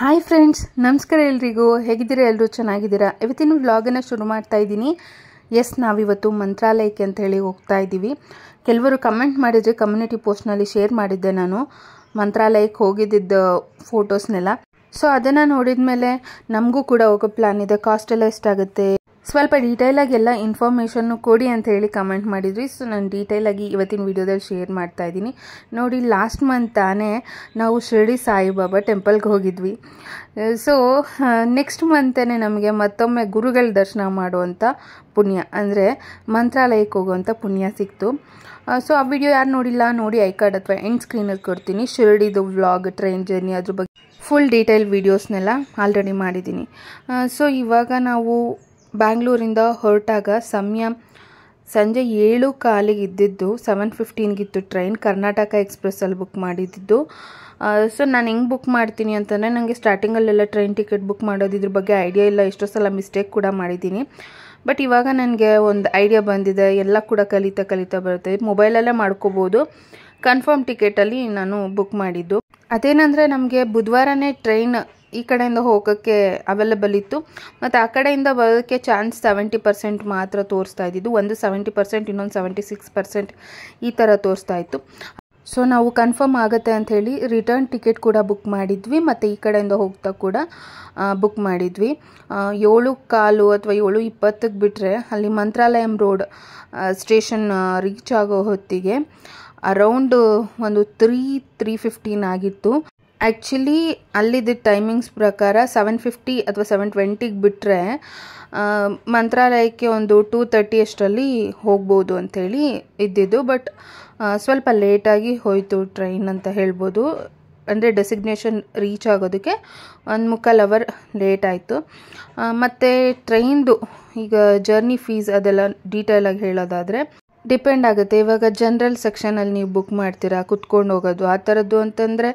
Hi friends, ನಮಸ್ಕಾರ ಎಲ್ರಿಗೂ. ಹೇಗಿದ್ದೀರಾ? ಎಲ್ಲರೂ ಚೆನ್ನಾಗಿದ್ದೀರಾ? ಇವತ್ತಿನ ವ್ಲಾಗನ್ನು ಶುರು ಮಾಡ್ತಾ ಇದ್ದೀನಿ. ನಾವಿವತ್ತು ಮಂತ್ರಾಲಯಕ್ಕೆ ಅಂತ ಹೇಳಿ ಹೋಗ್ತಾ ಇದ್ದೀವಿ. ಕೆಲವರು ಕಮೆಂಟ್ ಮಾಡಿದರೆ ಕಮ್ಯುನಿಟಿ ಪೋಸ್ಟ್ನಲ್ಲಿ ಶೇರ್ ಮಾಡಿದ್ದೆ ನಾನು ಮಂತ್ರಾಲಯಕ್ಕೆ ಹೋಗಿದ್ದ ಫೋಟೋಸ್ನೆಲ್ಲ. ಸೊ ಅದನ್ನು ನೋಡಿದ ಮೇಲೆ ನಮಗೂ ಕೂಡ ಹೋಗೋ ಪ್ಲ್ಯಾನ್ ಇದೆ. ಕಾಸ್ಟ್ ಎಲ್ಲ ಎಷ್ಟಾಗುತ್ತೆ, ಸ್ವಲ್ಪ ಡೀಟೇಲಾಗಿ ಎಲ್ಲ ಇನ್ಫಾರ್ಮೇಷನ್ನು ಕೊಡಿ ಅಂತ ಹೇಳಿ ಕಮೆಂಟ್ ಮಾಡಿದ್ವಿ. ಸೊ ನಾನು ಡೀಟೇಲಾಗಿ ಇವತ್ತಿನ ವಿಡಿಯೋದಲ್ಲಿ ಶೇರ್ ಮಾಡ್ತಾ ಇದ್ದೀನಿ. ನೋಡಿ, ಲಾಸ್ಟ್ ಮಂತ್ ತಾನೇ ನಾವು ಶಿರಡಿ ಸಾಯಿಬಾಬಾ ಟೆಂಪಲ್ಗೆ ಹೋಗಿದ್ವಿ. ಸೊ ನೆಕ್ಸ್ಟ್ ಮಂತೇ ನಮಗೆ ಮತ್ತೊಮ್ಮೆ ಗುರುಗಳ ದರ್ಶನ ಮಾಡುವಂಥ ಪುಣ್ಯ, ಅಂದರೆ ಮಂತ್ರಾಲಯಕ್ಕೆ ಹೋಗುವಂಥ ಪುಣ್ಯ ಸಿಕ್ತು. ಸೊ ಆ ವಿಡಿಯೋ ಯಾರು ನೋಡಿಲ್ಲ ನೋಡಿ, ಐ ಕಾರ್ಡ್ ಅಥವಾ ಎಂಡ್ ಸ್ಕ್ರೀನಲ್ಲಿ ಕೊಡ್ತೀನಿ. ಶಿರಡಿದು ವ್ಲಾಗ್, ಟ್ರೈನ್ ಜರ್ನಿ, ಅದ್ರ ಬಗ್ಗೆ ಫುಲ್ ಡೀಟೇಲ್ ವೀಡಿಯೋಸ್ನೆಲ್ಲ ಆಲ್ರೆಡಿ ಮಾಡಿದ್ದೀನಿ. ಸೊ ಇವಾಗ ನಾವು ಬ್ಯಾಂಗ್ಳೂರಿಂದ ಹೊರಟಾಗ ಸಮಯ ಸಂಜೆ 7:15 ಇದ್ದಿದ್ದು, 7:15 ಟ್ರೈನ್. ಕರ್ನಾಟಕ ಎಕ್ಸ್ಪ್ರೆಸ್ಸಲ್ಲಿ ಬುಕ್ ಮಾಡಿದ್ದು. ಸೊ ನಾನು ಹೆಂಗೆ ಬುಕ್ ಮಾಡ್ತೀನಿ ಅಂತಂದರೆ, ನನಗೆ ಸ್ಟಾರ್ಟಿಂಗಲ್ಲೆಲ್ಲ ಟ್ರೈನ್ ಟಿಕೆಟ್ ಬುಕ್ ಮಾಡೋದು ಇದ್ರ ಬಗ್ಗೆ ಐಡಿಯಾ ಇಲ್ಲ. ಎಷ್ಟೋ ಸಲ ಮಿಸ್ಟೇಕ್ ಕೂಡ ಮಾಡಿದ್ದೀನಿ. ಬಟ್ ಇವಾಗ ನನಗೆ ಒಂದು ಐಡಿಯಾ ಬಂದಿದೆ. ಎಲ್ಲ ಕೂಡ ಕಲಿತಾ ಬರುತ್ತೆ. ಮೊಬೈಲಲ್ಲೇ ಮಾಡ್ಕೋಬೋದು. ಕನ್ಫರ್ಮ್ ಟಿಕೆಟಲ್ಲಿ ನಾನು ಬುಕ್ ಮಾಡಿದ್ದು. ಅದೇನೆಂದರೆ, ನಮಗೆ ಬುಧವಾರನೇ ಟ್ರೈನ್ ಈ ಕಡೆಯಿಂದ ಹೋಗೋಕ್ಕೆ ಅವೈಲೇಬಲ್ ಇತ್ತು, ಮತ್ತು ಆ ಕಡೆಯಿಂದ ಬರೋದಕ್ಕೆ ಚಾನ್ಸ್ 70% ಮಾತ್ರ ತೋರಿಸ್ತಾ ಇದ್ದಿದ್ದು. ಒಂದು 70%, ಇನ್ನೊಂದು 76% ಈ ಥರ ತೋರಿಸ್ತಾ ಇತ್ತು. ಸೊ ನಾವು ಕನ್ಫರ್ಮ್ ಆಗುತ್ತೆ ಅಂಥೇಳಿ ರಿಟರ್ನ್ ಟಿಕೆಟ್ ಕೂಡ ಬುಕ್ ಮಾಡಿದ್ವಿ, ಮತ್ತು ಈ ಕಡೆಯಿಂದ ಹೋಗ್ತಾ ಕೂಡ ಬುಕ್ ಮಾಡಿದ್ವಿ. 7:15 ಅಥವಾ 7:20 ಬಿಟ್ಟರೆ ಅಲ್ಲಿ ಮಂತ್ರಾಲಯಂ ರೋಡ್ ಸ್ಟೇಷನ್ ರೀಚ್ ಆಗೋ ಹೊತ್ತಿಗೆ ಅರೌಂಡ್ ಒಂದು 3:15 ಆಗಿತ್ತು. ಆ್ಯಕ್ಚುಲಿ ಅಲ್ಲಿದ್ದ ಟೈಮಿಂಗ್ಸ್ ಪ್ರಕಾರ 7:50 ಅಥವಾ 7:20 ಬಿಟ್ಟರೆ ಮಂತ್ರಾಲಯಕ್ಕೆ ಒಂದು 2:30 ಅಷ್ಟರಲ್ಲಿ ಹೋಗ್ಬೋದು ಅಂಥೇಳಿ ಇದ್ದಿದ್ದು. ಬಟ್ ಸ್ವಲ್ಪ ಲೇಟಾಗಿ ಹೋಯಿತು ಟ್ರೈನ್ ಅಂತ ಹೇಳ್ಬೋದು. ಅಂದರೆ ಡೆಸಿಗ್ನೇಷನ್ ರೀಚ್ ಆಗೋದಕ್ಕೆ 1/4 ಅವರ್ ಲೇಟ್ ಆಯಿತು. ಮತ್ತು ಟ್ರೈನ್ದು ಈಗ ಜರ್ನಿ ಫೀಸ್ ಅದೆಲ್ಲ ಡೀಟೇಲಾಗಿ ಹೇಳೋದಾದರೆ ಡಿಪೆಂಡ್ ಆಗುತ್ತೆ. ಇವಾಗ ಜನರಲ್ ಸೆಕ್ಷನಲ್ಲಿ ನೀವು ಬುಕ್ ಮಾಡ್ತೀರಾ, ಕುತ್ಕೊಂಡು ಹೋಗೋದು ಆ ಥರದ್ದು ಅಂತಂದರೆ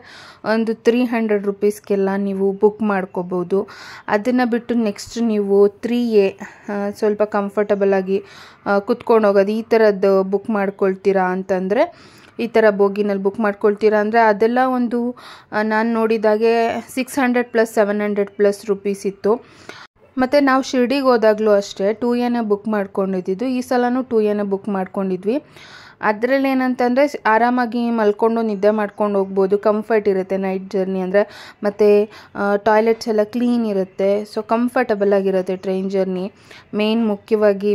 ಒಂದು 300 ರುಪೀಸ್ಗೆಲ್ಲ ನೀವು ಬುಕ್ ಮಾಡ್ಕೋಬೋದು. ಅದನ್ನು ಬಿಟ್ಟು ನೆಕ್ಸ್ಟ್ ನೀವು 3A ಸ್ವಲ್ಪ ಕಂಫರ್ಟಬಲಾಗಿ ಕುತ್ಕೊಂಡು ಹೋಗೋದು ಈ ಥರದ್ದು ಬುಕ್ ಮಾಡ್ಕೊಳ್ತೀರಾ ಅಂತಂದರೆ, ಈ ಥರ ಬೋಗಿನಲ್ಲಿ ಬುಕ್ ಮಾಡ್ಕೊಳ್ತೀರಾ ಅಂದರೆ ಅದೆಲ್ಲ ಒಂದು ನಾನು ನೋಡಿದಾಗೆ 600 + 700+ ರುಪೀಸ್ ಇತ್ತು. ಮತ್ತು ನಾವು ಶಿರ್ಡಿಗೆ ಹೋದಾಗಲೂ ಅಷ್ಟೇ 2Aನೇ ಬುಕ್ ಮಾಡ್ಕೊಂಡಿದ್ದು. ಈ ಸಲನೂ 2Aನೇ ಬುಕ್ ಮಾಡ್ಕೊಂಡಿದ್ವಿ. ಅದರಲ್ಲಿ ಏನಂತಂದರೆ ಆರಾಮಾಗಿ ಮಲ್ಕೊಂಡು ನಿದ್ದೆ ಮಾಡ್ಕೊಂಡು ಹೋಗ್ಬೋದು. ಕಂಫರ್ಟ್ ಇರುತ್ತೆ ನೈಟ್ ಜರ್ನಿ ಅಂದರೆ. ಮತ್ತು ಟಾಯ್ಲೆಟ್ಸ್ ಎಲ್ಲ ಕ್ಲೀನ್ ಇರುತ್ತೆ. ಸೊ ಕಂಫರ್ಟಬಲ್ ಆಗಿರುತ್ತೆ ಟ್ರೈನ್ ಜರ್ನಿ. ಮೇನ್ ಮುಖ್ಯವಾಗಿ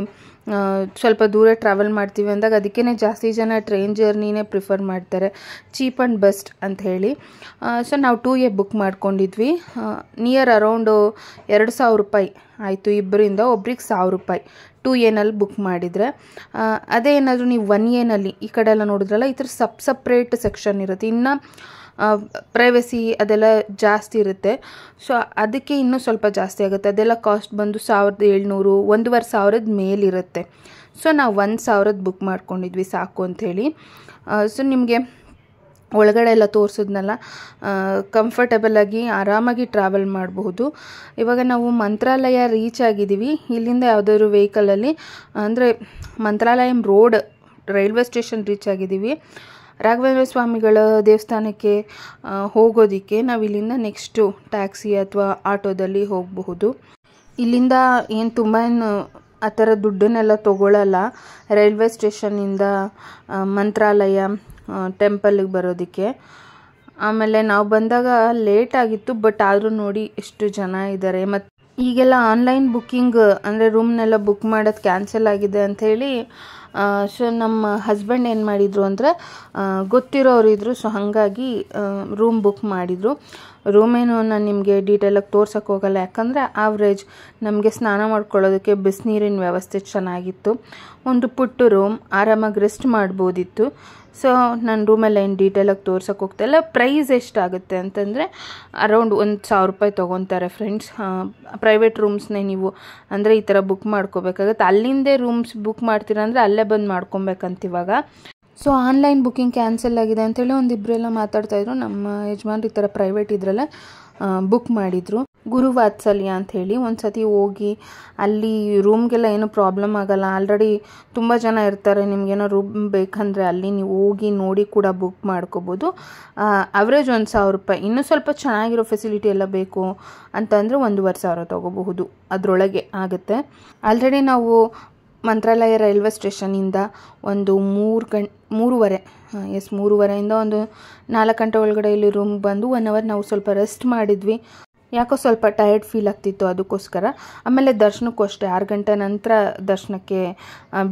ಸ್ವಲ್ಪ ದೂರ ಟ್ರಾವೆಲ್ ಮಾಡ್ತೀವಿ ಅಂದಾಗ ಅದಕ್ಕೇ ಜಾಸ್ತಿ ಜನ ಟ್ರೈನ್ ಜರ್ನಿನೇ ಪ್ರಿಫರ್ ಮಾಡ್ತಾರೆ, ಚೀಪ್ ಆ್ಯಂಡ್ ಬೆಸ್ಟ್ ಅಂತ ಹೇಳಿ. ಸೊ ನಾವು 2A ಬುಕ್ ಮಾಡ್ಕೊಂಡಿದ್ವಿ. ನಿಯರ್ ಅರೌಂಡು 2,000 ರೂಪಾಯಿ ಆಯಿತು ಇಬ್ಬರಿಂದ. ಒಬ್ರಿಗೆ 1,000 ರೂಪಾಯಿ 2Aನಲ್ಲಿ ಬುಕ್ ಮಾಡಿದರೆ. ಅದೇ ಏನಾದರೂ ನೀವು 1Aನಲ್ಲಿ ಈ ಕಡೆ ಎಲ್ಲ ನೋಡಿದ್ರಲ್ಲ, ಈ ಥರ ಸಪ್ರೇಟ್ ಸೆಕ್ಷನ್ ಇರುತ್ತೆ. ಇನ್ನು ಪ್ರೈವಸಿ ಅದೆಲ್ಲ ಜಾಸ್ತಿ ಇರುತ್ತೆ. ಸೊ ಅದಕ್ಕೆ ಇನ್ನೂ ಸ್ವಲ್ಪ ಜಾಸ್ತಿ ಆಗುತ್ತೆ. ಅದೆಲ್ಲ ಕಾಸ್ಟ್ ಬಂದು 1,700, 1,500 ಮೇಲಿರುತ್ತೆ. ಸೊ ನಾವು 1,000 ಬುಕ್ ಮಾಡ್ಕೊಂಡಿದ್ವಿ ಸಾಕು ಅಂಥೇಳಿ. ಸೊ ನಿಮಗೆ ಒಳಗಡೆ ಎಲ್ಲ ತೋರಿಸಿದ್ನಲ್ಲ, ಕಂಫರ್ಟಬಲಾಗಿ ಆರಾಮಾಗಿ ಟ್ರಾವೆಲ್ ಮಾಡಬಹುದು. ಇವಾಗ ನಾವು ಮಂತ್ರಾಲಯ ರೀಚ್ ಆಗಿದ್ದೀವಿ. ಇಲ್ಲಿಂದ ಯಾವುದಾದ್ರು ವೆಹಿಕಲಲ್ಲಿ ಅಂದರೆ Mantralayam road railway station reach ಆಗಿದ್ದೀವಿ. ರಾಘವೇಂದ್ರ ಸ್ವಾಮಿಗಳ ದೇವಸ್ಥಾನಕ್ಕೆ ಹೋಗೋದಕ್ಕೆ ನಾವು ಇಲ್ಲಿಂದ ನೆಕ್ಸ್ಟು ಟ್ಯಾಕ್ಸಿ ಅಥವಾ ಆಟೋದಲ್ಲಿ ಹೋಗಬಹುದು. ಇಲ್ಲಿಂದ ಏನು ತುಂಬ ಆ ಥರ ದುಡ್ಡನ್ನೆಲ್ಲ ತೊಗೊಳ್ಳಲ್ಲ. ರೈಲ್ವೆ ಸ್ಟೇಷನ್ನಿಂದ ಮಂತ್ರಾಲಯ ಟೆಂಪಲ್ಗೆ ಬರೋದಕ್ಕೆ. ಆಮೇಲೆ ನಾವು ಬಂದಾಗ ಲೇಟ್ ಆಗಿತ್ತು, ಬಟ್ ಆದರೂ ನೋಡಿ ಎಷ್ಟು ಜನ ಇದ್ದಾರೆ. ಮತ್ತು ಈಗೆಲ್ಲ ಆನ್ಲೈನ್ ಬುಕ್ಕಿಂಗ್ ಅಂದರೆ ರೂಮ್ನೆಲ್ಲ ಬುಕ್ ಮಾಡೋದು ಕ್ಯಾನ್ಸಲ್ ಆಗಿದೆ ಅಂಥೇಳಿ. ಸೊ ನಮ್ಮ ಹಸ್ಬೆಂಡ್ ಏನು ಮಾಡಿದರು ಅಂದರೆ, ಗೊತ್ತಿರೋರು ಇದ್ದರು. ಸೊ ಹಾಗಾಗಿ ರೂಮ್ ಬುಕ್ ಮಾಡಿದರು. ರೂಮೇನು ನಾನು ನಿಮಗೆ ಡೀಟೇಲಾಗಿ ತೋರ್ಸೋಕ್ಕೆ ಹೋಗಲ್ಲ, ಯಾಕಂದರೆ ಆವ್ರೇಜ್ ನಮಗೆ ಸ್ನಾನ ಮಾಡ್ಕೊಳ್ಳೋದಕ್ಕೆ ಬಿಸಿನೀರಿನ ವ್ಯವಸ್ಥೆ ಚೆನ್ನಾಗಿತ್ತು. ಒಂದು ಪುಟ್ಟ ರೂಮ್, ಆರಾಮಾಗಿ ರೆಸ್ಟ್ ಮಾಡ್ಬೋದಿತ್ತು. ಸೊ ನಾನು ರೂಮೆಲ್ಲ ಏನು ಡೀಟೇಲಾಗಿ ತೋರ್ಸೋಕ್ಕೆ ಹೋಗ್ತಾಯಿಲ್ಲ. ಪ್ರೈಸ್ ಎಷ್ಟಾಗುತ್ತೆ ಅಂತಂದರೆ ಅರೌಂಡ್ 1,000 ರೂಪಾಯಿ ತೊಗೊತಾರೆ ಫ್ರೆಂಡ್ಸ್. ಪ್ರೈವೇಟ್ ರೂಮ್ಸ್ನೇ ನೀವು ಅಂದರೆ ಈ ಥರ ಬುಕ್ ಮಾಡ್ಕೋಬೇಕಾಗತ್ತೆ. ಅಲ್ಲಿಂದೇ ರೂಮ್ಸ್ ಬುಕ್ ಮಾಡ್ತೀರಾ ಅಂದರೆ ಅಲ್ಲೇ ಬಂದು ಮಾಡ್ಕೊಬೇಕಂತ ಇವಾಗ. ಸೊ ಆನ್ಲೈನ್ ಬುಕ್ಕಿಂಗ್ ಕ್ಯಾನ್ಸಲ್ ಆಗಿದೆ ಅಂಥೇಳಿ ಒಂದಿಬ್ಬರೆಲ್ಲ ಮಾತಾಡ್ತಾಯಿದ್ರು. ನಮ್ಮ ಯಜಮಾನ್ರು ಈ ಥರ ಪ್ರೈವೇಟ್ ಇದ್ರಲ್ಲ ಬುಕ್ ಮಾಡಿದರು. ಗುರುವಾತ್ಸಲ್ಯ ಅಂಥೇಳಿ. ಒಂದು ಸತಿ ಹೋಗಿ ಅಲ್ಲಿ ರೂಮ್ಗೆಲ್ಲ ಏನೂ ಪ್ರಾಬ್ಲಮ್ ಆಗೋಲ್ಲ. ಆಲ್ರೆಡಿ ತುಂಬ ಜನ ಇರ್ತಾರೆ. ನಿಮಗೇನೋ ರೂಮ್ ಬೇಕಂದರೆ ಅಲ್ಲಿ ನೀವು ಹೋಗಿ ನೋಡಿ ಕೂಡ ಬುಕ್ ಮಾಡ್ಕೋಬೋದು. ಅವರೇಜ್ 1,000 ರೂಪಾಯಿ. ಇನ್ನೂ ಸ್ವಲ್ಪ ಚೆನ್ನಾಗಿರೋ ಫೆಸಿಲಿಟಿ ಎಲ್ಲ ಬೇಕು ಅಂತಂದರೆ 1,500 ತೊಗೋಬಹುದು, ಅದರೊಳಗೆ ಆಗುತ್ತೆ. ಆಲ್ರೆಡಿ ನಾವು ಮಂತ್ರಾಲಯ ರೈಲ್ವೆ ಸ್ಟೇಷನಿಂದ ಒಂದು 3:30ಇಂದ ಒಂದು 4 ಗಂಟೆ ಒಳಗಡೆ ಇಲ್ಲಿ ರೂಮ್ ಬಂದು 1 ಅವರ್ ನಾವು ಸ್ವಲ್ಪ ರೆಸ್ಟ್ ಮಾಡಿದ್ವಿ. ಯಾಕೋ ಸ್ವಲ್ಪ ಟಯರ್ಡ್ ಫೀಲ್ ಆಗ್ತಿತ್ತು, ಅದಕ್ಕೋಸ್ಕರ. ಆಮೇಲೆ ದರ್ಶನಕ್ಕೂ ಅಷ್ಟೇ 6 ಗಂಟೆ ನಂತರ ದರ್ಶನಕ್ಕೆ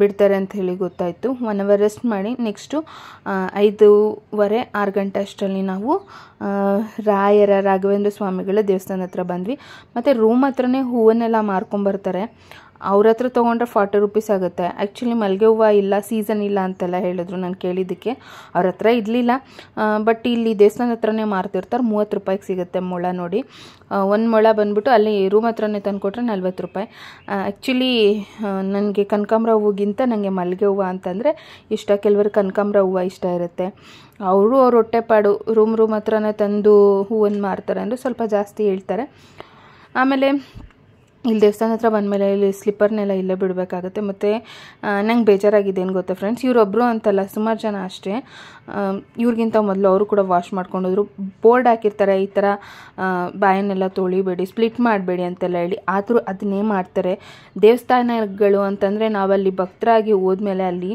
ಬಿಡ್ತಾರೆ ಅಂತ ಹೇಳಿ ಗೊತ್ತಾಯಿತು. 1 ಅವರ್ ರೆಸ್ಟ್ ಮಾಡಿ ನೆಕ್ಸ್ಟು 5:30, 6 ಗಂಟೆ ಅಷ್ಟರಲ್ಲಿ ನಾವು ರಾಘವೇಂದ್ರ ಸ್ವಾಮಿಗಳ ದೇವಸ್ಥಾನ ಹತ್ರ ಬಂದ್ವಿ. ಮತ್ತು ರೂಮ್ ಹತ್ರನೇ ಹೂವನ್ನೆಲ್ಲ ಮಾರ್ಕೊಂಬರ್ತಾರೆ. ಅವ್ರ ಹತ್ರ ತೊಗೊಂಡ್ರೆ 40 ರೂಪೀಸ್ ಆಗುತ್ತೆ. ಆ್ಯಕ್ಚುಲಿ ಮಲ್ಲಿಗೆ ಹೂವು ಇಲ್ಲ, ಸೀಸನ್ ಇಲ್ಲ ಅಂತೆಲ್ಲ ಹೇಳಿದ್ರು ನಾನು ಕೇಳಿದ್ದಕ್ಕೆ. ಅವ್ರ ಹತ್ರ ಇರಲಿಲ್ಲ, ಬಟ್ ಇಲ್ಲಿ ದೇವಸ್ಥಾನ ಹತ್ರನೇ ಮಾರ್ತಿರ್ತಾರೆ. 30 ರೂಪಾಯಿಗೆ ಸಿಗುತ್ತೆ ಮೊಳ ನೋಡಿ. 1 ಮೊಳ ಬಂದುಬಿಟ್ಟು ಅಲ್ಲಿ ರೂಮ್ ಹತ್ರನೇ ತಂದುಕೊಟ್ರೆ 40 ರೂಪಾಯಿ. ಆ್ಯಕ್ಚುಲಿ ನನಗೆ ಕನಕಾಂಬರ ಹೂವಿಗಿಂತ ನನಗೆ ಮಲ್ಲಿಗೆ ಹೂವು ಅಂತಂದರೆ ಇಷ್ಟ. ಕೆಲವರು ಕನಕಾಂಬರ ಹೂವು ಇಷ್ಟ ಇರುತ್ತೆ. ಅವ್ರ ಹೊಟ್ಟೆಪಾಡು ರೂಮ್ ಹತ್ರನೇ ತಂದು ಹೂವನ್ನು ಮಾರ್ತಾರೆ ಅಂದರೆ ಸ್ವಲ್ಪ ಜಾಸ್ತಿ ಹೇಳ್ತಾರೆ. ಆಮೇಲೆ ಇಲ್ಲಿ ದೇವಸ್ಥಾನ ಹತ್ರ ಬಂದಮೇಲೆ ಇಲ್ಲಿ ಸ್ಲಿಪ್ಪರ್ನೆಲ್ಲ ಇಲ್ಲೇ ಬಿಡಬೇಕಾಗುತ್ತೆ. ಮತ್ತು ನಂಗೆ ಬೇಜಾರಾಗಿದೆ ಏನು ಗೊತ್ತಾ ಫ್ರೆಂಡ್ಸ್, ಇವರೊಬ್ಬರು ಅಂತಲ್ಲ, ಸುಮಾರು ಜನ ಅಷ್ಟೇ. ಇವ್ರಿಗಿಂತ ಮೊದಲು ಅವರು ಕೂಡ ವಾಶ್ ಮಾಡ್ಕೊಂಡೋದ್ರು. ಬೋರ್ಡ್ ಹಾಕಿರ್ತಾರೆ ಈ ಥರ ಬಾಯನ್ನೆಲ್ಲ ತೊಳಿಬೇಡಿ, ಸ್ಪ್ಲಿಟ್ ಮಾಡಬೇಡಿ ಅಂತೆಲ್ಲ ಹೇಳಿ. ಆದರೂ ಅದನ್ನೇ ಮಾಡ್ತಾರೆ. ದೇವಸ್ಥಾನಗಳು ಅಂತಂದರೆ ನಾವಲ್ಲಿ ಭಕ್ತರಾಗಿ ಹೋದ್ಮೇಲೆ ಅಲ್ಲಿ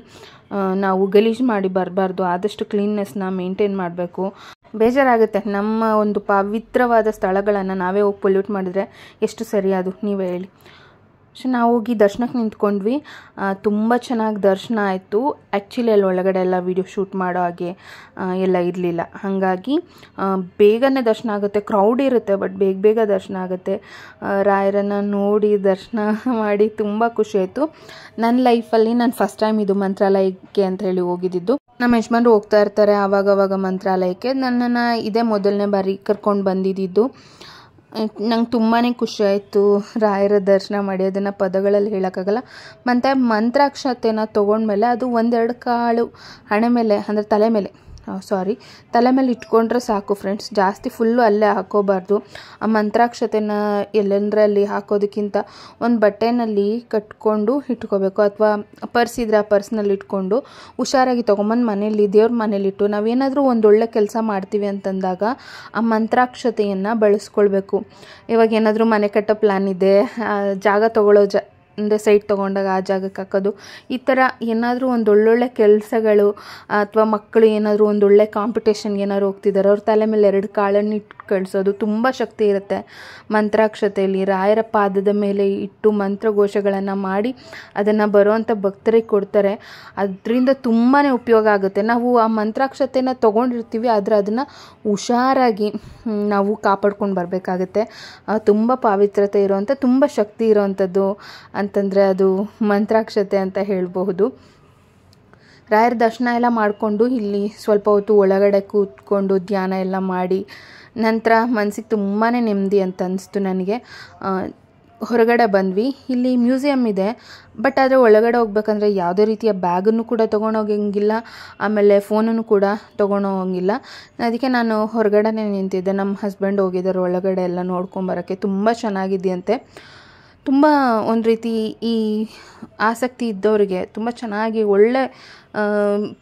ನಾವು ಗಲೀಜು ಮಾಡಿ ಬರಬಾರ್ದು. ಆದಷ್ಟು ಕ್ಲೀನ್ನೆಸ್ನ ಮೇಂಟೈನ್ ಮಾಡಬೇಕು. ಬೇಜಾರಾಗುತ್ತೆ. ನಮ್ಮ ಒಂದು ಪವಿತ್ರವಾದ ಸ್ಥಳಗಳನ್ನು ನಾವೇ ಹೋಗಿ ಪೊಲ್ಯೂಟ್ ಮಾಡಿದ್ರೆ ಎಷ್ಟು ಸರಿ ಅದು, ನೀವೇ ಹೇಳಿ. ಸೊ ನಾವು ಹೋಗಿ ದರ್ಶನಕ್ಕೆ ನಿಂತ್ಕೊಂಡ್ವಿ. ತುಂಬ ಚೆನ್ನಾಗಿ ದರ್ಶನ ಆಯಿತು. ಆ್ಯಕ್ಚುಲಿ ಅಲ್ಲಿ ಒಳಗಡೆ ಎಲ್ಲ ವೀಡಿಯೋ ಶೂಟ್ ಮಾಡೋ ಹಾಗೆ ಎಲ್ಲ ಇರಲಿಲ್ಲ. ಹಾಗಾಗಿ ಬೇಗನೆ ದರ್ಶನ ಆಗುತ್ತೆ. ಕ್ರೌಡ್ ಇರುತ್ತೆ, ಬಟ್ ಬೇಗ ದರ್ಶನ ಆಗುತ್ತೆ. ರಾಯರನ್ನು ನೋಡಿ ದರ್ಶನ ಮಾಡಿ ತುಂಬ ಖುಷಿ ಆಯಿತು. ನನ್ನ ಲೈಫಲ್ಲಿ ನಾನು ಫಸ್ಟ್ ಟೈಮ್ ಇದು ಮಂತ್ರಾಲಯಕ್ಕೆ ಅಂತ ಹೇಳಿ ಹೋಗಿದ್ದು. ನಮ್ಮ ಯಜಮಾನ್ರು ಹೋಗ್ತಾ ಇರ್ತಾರೆ ಆವಾಗವಾಗ ಮಂತ್ರಾಲಯಕ್ಕೆ. ನನ್ನನ್ನು ಇದೇ ಮೊದಲನೇ ಬಾರಿ ಕರ್ಕೊಂಡು ಬಂದಿದ್ದು. ನಂಗೆ ತುಂಬಾ ಖುಷಿ ಆಯಿತು ರಾಯರ ದರ್ಶನ ಮಾಡಿ. ಅದನ್ನು ಪದಗಳಲ್ಲಿ ಹೇಳೋಕ್ಕಾಗಲ್ಲ. ಮತ್ತು ಮಂತ್ರಾಕ್ಷತೆನ ತೊಗೊಂಡ್ಮೇಲೆ ಅದು 1-2 ಕಾಳು ಹಣೆ ಮೇಲೆ ಅಂದರೆ ತಲೆ ಮೇಲೆ ಇಟ್ಕೊಂಡ್ರೆ ಸಾಕು ಫ್ರೆಂಡ್ಸ್. ಜಾಸ್ತಿ ಫುಲ್ಲು ಅಲ್ಲೇ ಹಾಕೋಬಾರ್ದು. ಆ ಮಂತ್ರಾಕ್ಷತೆನ ಎಲ್ಲೆಂದರಲ್ಲಿ ಹಾಕೋದಕ್ಕಿಂತ ಒಂದು ಬಟ್ಟೆನಲ್ಲಿ ಕಟ್ಕೊಂಡು ಇಟ್ಕೋಬೇಕು. ಅಥವಾ ಪರ್ಸ್ ಇದ್ದರೆ ಆ ಪರ್ಸ್ನಲ್ಲಿ ಇಟ್ಕೊಂಡು ಹುಷಾರಾಗಿ ತೊಗೊಂಬಂದು ಮನೇಲಿ ದೇವ್ರ ಮನೇಲಿಟ್ಟು ನಾವೇನಾದರೂ ಒಂದೊಳ್ಳೆ ಕೆಲಸ ಮಾಡ್ತೀವಿ ಅಂತಂದಾಗ ಆ ಮಂತ್ರಾಕ್ಷತೆಯನ್ನು ಬಳಸ್ಕೊಳ್ಬೇಕು. ಇವಾಗ ಏನಾದರೂ ಮನೆ ಕಟ್ಟೋ ಪ್ಲ್ಯಾನ್ ಇದೆ, ಜಾಗ ತೊಗೊಳ್ಳೋ ಅಂದರೆ ಸೈಟ್ ತೊಗೊಂಡಾಗ ಆ ಜಾಗಕ್ಕೆ ಹಾಕೋದು, ಈ ಥರ ಏನಾದರೂ ಒಂದು ಒಳ್ಳೊಳ್ಳೆ ಕೆಲಸಗಳು, ಅಥವಾ ಮಕ್ಕಳು ಏನಾದರೂ ಒಂದೊಳ್ಳೆ ಕಾಂಪಿಟೇಷನ್ಗೆ ಏನಾದ್ರು ಹೋಗ್ತಿದ್ದಾರೆ, ಅವ್ರ ತಲೆ ಮೇಲೆ 2 ಕಾಳನ್ನು ಇಟ್ಟು ಕಳಿಸೋದು. ತುಂಬ ಶಕ್ತಿ ಇರುತ್ತೆ ಮಂತ್ರಾಕ್ಷತೆಯಲ್ಲಿ. ರಾಯರ ಪಾದದ ಮೇಲೆ ಇಟ್ಟು ಮಂತ್ರಘೋಷಗಳನ್ನು ಮಾಡಿ ಅದನ್ನು ಬರೋವಂಥ ಭಕ್ತರಿಗೆ ಕೊಡ್ತಾರೆ. ಅದರಿಂದ ತುಂಬಾ ಉಪಯೋಗ ಆಗುತ್ತೆ. ನಾವು ಆ ಮಂತ್ರಾಕ್ಷತೆನ ತೊಗೊಂಡಿರ್ತೀವಿ, ಆದರೆ ಅದನ್ನು ಹುಷಾರಾಗಿ ನಾವು ಕಾಪಾಡ್ಕೊಂಡು ಬರಬೇಕಾಗುತ್ತೆ. ತುಂಬ ಪಾವಿತ್ರತೆ ಇರೋವಂಥ, ತುಂಬ ಶಕ್ತಿ ಇರೋವಂಥದ್ದು ಅಂತಂದರೆ ಅದು ಮಂತ್ರಾಕ್ಷತೆ ಅಂತ ಹೇಳಬಹುದು. ರಾಯರ ದರ್ಶನ ಎಲ್ಲ ಮಾಡಿಕೊಂಡು ಇಲ್ಲಿ ಸ್ವಲ್ಪ ಹೊತ್ತು ಒಳಗಡೆ ಕೂತ್ಕೊಂಡು ಧ್ಯಾನ ಎಲ್ಲ ಮಾಡಿ ನಂತರ ಮನಸ್ಸಿಗೆ ತುಂಬಾ ನೆಮ್ಮದಿ ಅಂತ ಅನಿಸ್ತು ನನಗೆ. ಹೊರಗಡೆ ಬಂದ್ವಿ. ಇಲ್ಲಿ ಮ್ಯೂಸಿಯಮ್ ಇದೆ, ಬಟ್ ಆದರೆ ಒಳಗಡೆ ಹೋಗ್ಬೇಕಂದ್ರೆ ಯಾವುದೇ ರೀತಿಯ ಬ್ಯಾಗನ್ನು ಕೂಡ ತೊಗೊಂಡೋಗಂಗಿಲ್ಲ, ಆಮೇಲೆ ಫೋನನ್ನು ಕೂಡ ತೊಗೊಂಡೋಗಂಗಿಲ್ಲ. ಅದಕ್ಕೆ ನಾನು ಹೊರಗಡೆನೇ ನಿಂತಿದ್ದೆ. ನಮ್ಮ ಹಸ್ಬೆಂಡ್ ಹೋಗಿದ್ದಾರೆ ಒಳಗಡೆ ಎಲ್ಲ ನೋಡ್ಕೊಂಬರೋಕ್ಕೆ. ತುಂಬ ಚೆನ್ನಾಗಿದೆಯಂತೆ. ತುಂಬ ಒಂದು ರೀತಿ ಈ ಆಸಕ್ತಿ ಇದ್ದವರಿಗೆ ತುಂಬ ಚೆನ್ನಾಗಿ ಒಳ್ಳೆ